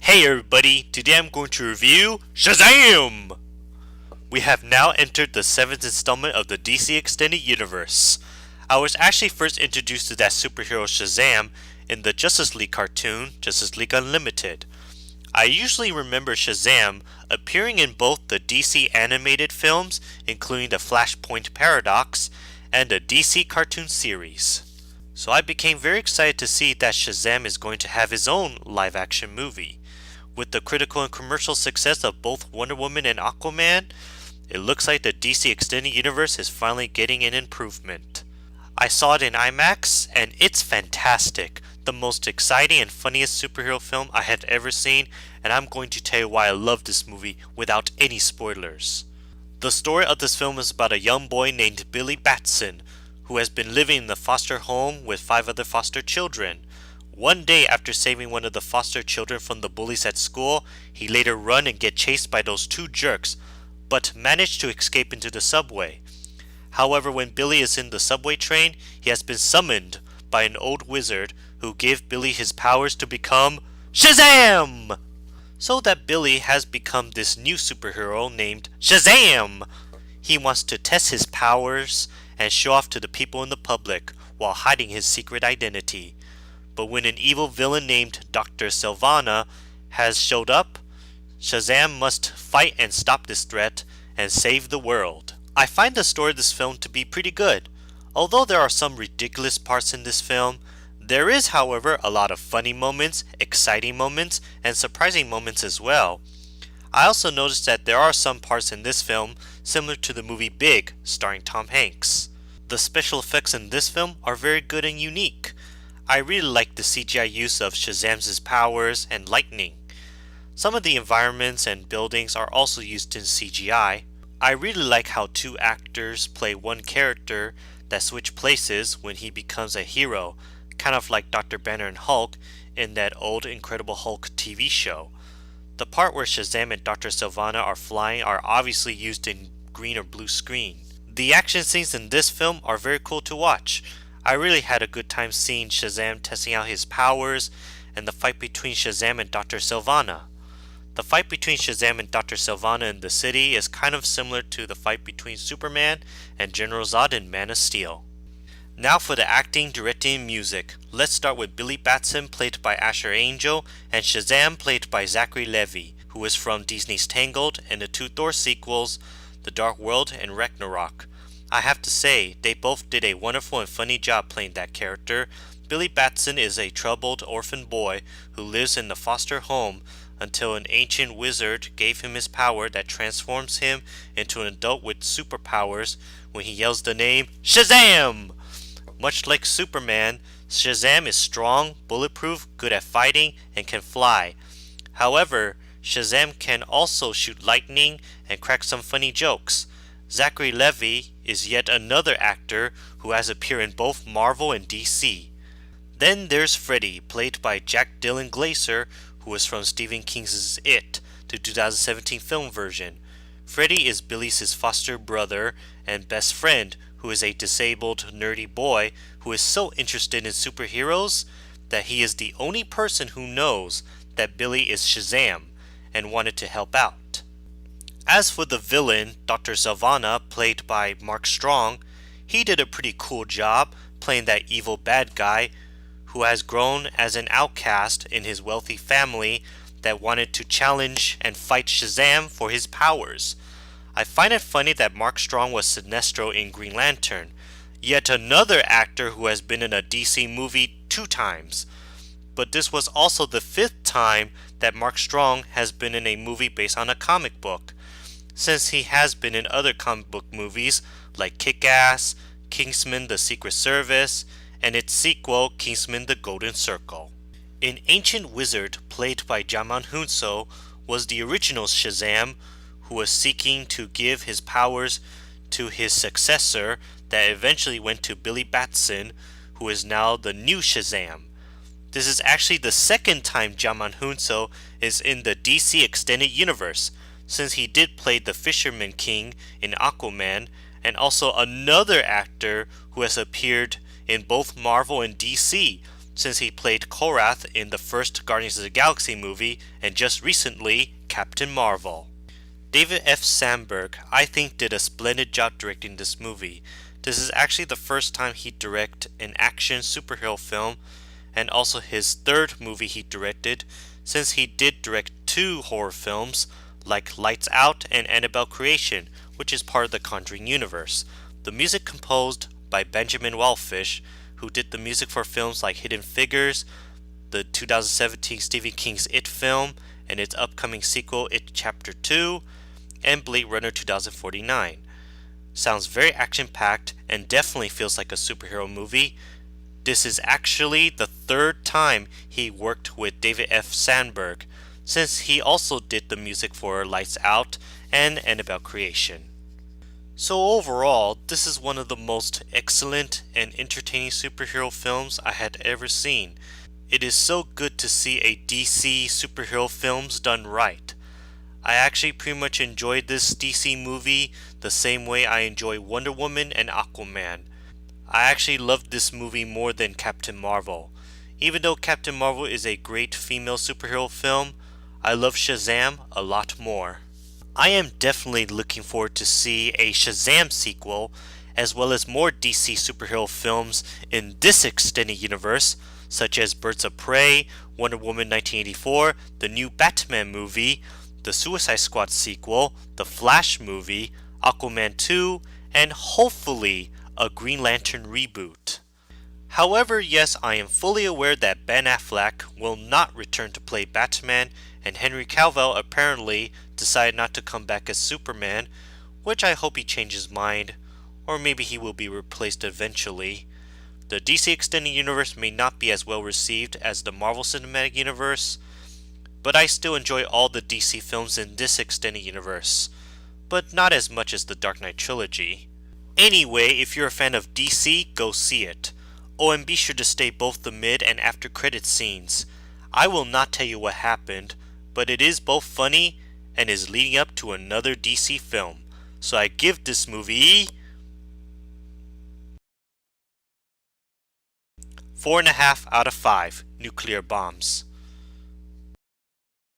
Hey everybody, today I'm going to review Shazam! We have now entered the 7th installment of the DC Extended Universe. I was actually first introduced to that superhero Shazam in the Justice League cartoon, Justice League Unlimited. I usually remember Shazam appearing in both the DC animated films, including the Flashpoint Paradox, and the DC cartoon series. So I became very excited to see that Shazam is going to have his own live action movie. With the critical and commercial success of both Wonder Woman and Aquaman, it looks like the DC Extended Universe is finally getting an improvement. I saw it in IMAX, and it's fantastic. The most exciting and funniest superhero film I have ever seen, and I'm going to tell you why I love this movie without any spoilers. The story of this film is about a young boy named Billy Batson, who has been living in the foster home with 5 other foster children. One day, after saving one of the foster children from the bullies at school, he later run and get chased by those 2 jerks, but managed to escape into the subway. However, when Billy is in the subway train, he has been summoned by an old wizard who gave Billy his powers to become Shazam! So that Billy has become this new superhero named Shazam! He wants to test his powers and show off to the people in the public while hiding his secret identity. But when an evil villain named Dr. Sivana has showed up, Shazam must fight and stop this threat and save the world. I find the story of this film to be pretty good. Although there are some ridiculous parts in this film, there is, however, a lot of funny moments, exciting moments, and surprising moments as well. I also noticed that there are some parts in this film similar to the movie Big, starring Tom Hanks. The special effects in this film are very good and unique. I really like the CGI use of Shazam's powers and lightning. Some of the environments and buildings are also used in CGI. I really like how 2 actors play one character that switch places when he becomes a hero, kind of like Dr. Banner and Hulk in that old Incredible Hulk TV show. The part where Shazam and Dr. Sivana are flying are obviously used in green or blue screen. The action scenes in this film are very cool to watch. I really had a good time seeing Shazam testing out his powers and the fight between Shazam and Dr. Sivana. The fight between Shazam and Dr. Sivana in the city is kind of similar to the fight between Superman and General Zod in Man of Steel. Now for the acting, directing, and music. Let's start with Billy Batson, played by Asher Angel, and Shazam, played by Zachary Levi, who is from Disney's Tangled and the 2 Thor sequels, The Dark World and Ragnarok. I have to say, they both did a wonderful and funny job playing that character. Billy Batson is a troubled orphan boy who lives in the foster home until an ancient wizard gave him his power that transforms him into an adult with superpowers when he yells the name Shazam! Much like Superman, Shazam is strong, bulletproof, good at fighting, and can fly. However, Shazam can also shoot lightning and crack some funny jokes. Zachary Levi is yet another actor who has appeared in both Marvel and DC. Then there's Freddy, played by Jack Dylan Glazer, who is from Stephen King's It, the 2017 film version. Freddy is Billy's foster brother and best friend, who is a disabled, nerdy boy who is so interested in superheroes that he is the only person who knows that Billy is Shazam and wanted to help out. As for the villain, Dr. Sivana, played by Mark Strong, he did a pretty cool job playing that evil bad guy who has grown as an outcast in his wealthy family that wanted to challenge and fight Shazam for his powers. I find it funny that Mark Strong was Sinestro in Green Lantern, yet another actor who has been in a DC movie 2 times. But this was also the 5th time that Mark Strong has been in a movie based on a comic book, since he has been in other comic book movies like Kick-Ass, Kingsman the Secret Service, and its sequel Kingsman the Golden Circle. An ancient wizard played by Djimon Hounsou was the original Shazam, who was seeking to give his powers to his successor that eventually went to Billy Batson, who is now the new Shazam. This is actually the 2nd time Djimon Hounsou is in the DC Extended Universe, since he did play the Fisherman King in Aquaman, and also another actor who has appeared in both Marvel and DC, since he played Korath in the first Guardians of the Galaxy movie and just recently Captain Marvel. David F. Sandberg, I think, did a splendid job directing this movie. This is actually the first time he directed an action superhero film, and also his third movie he directed, since he did direct 2 horror films like Lights Out and Annabelle Creation, which is part of the Conjuring universe. The music composed by Benjamin Wellfish, who did the music for films like Hidden Figures, the 2017 Stephen King's It film, and its upcoming sequel It Chapter 2, and Blade Runner 2049. Sounds very action-packed and definitely feels like a superhero movie. This is actually the 3rd time he worked with David F. Sandberg, since he also did the music for Lights Out and Annabelle Creation. So overall, this is one of the most excellent and entertaining superhero films I had ever seen. It is so good to see a DC superhero films done right. I actually pretty much enjoyed this DC movie the same way I enjoy Wonder Woman and Aquaman. I actually loved this movie more than Captain Marvel. Even though Captain Marvel is a great female superhero film, I love Shazam a lot more. I am definitely looking forward to see a Shazam sequel, as well as more DC superhero films in this extended universe, such as Birds of Prey, Wonder Woman 1984, the new Batman movie, the Suicide Squad sequel, the Flash movie, Aquaman 2, and hopefully a Green Lantern reboot. However, yes, I am fully aware that Ben Affleck will not return to play Batman, and Henry Cavill apparently decided not to come back as Superman, which I hope he changes his mind, or maybe he will be replaced eventually. The DC Extended Universe may not be as well received as the Marvel Cinematic Universe, but I still enjoy all the DC films in this extended universe, but not as much as the Dark Knight trilogy. Anyway, if you're a fan of DC, go see it. Oh, and be sure to stay both the mid and after credit scenes. I will not tell you what happened, but it is both funny and is leading up to another DC film. So I give this movie 4.5 out of 5 nuclear bombs.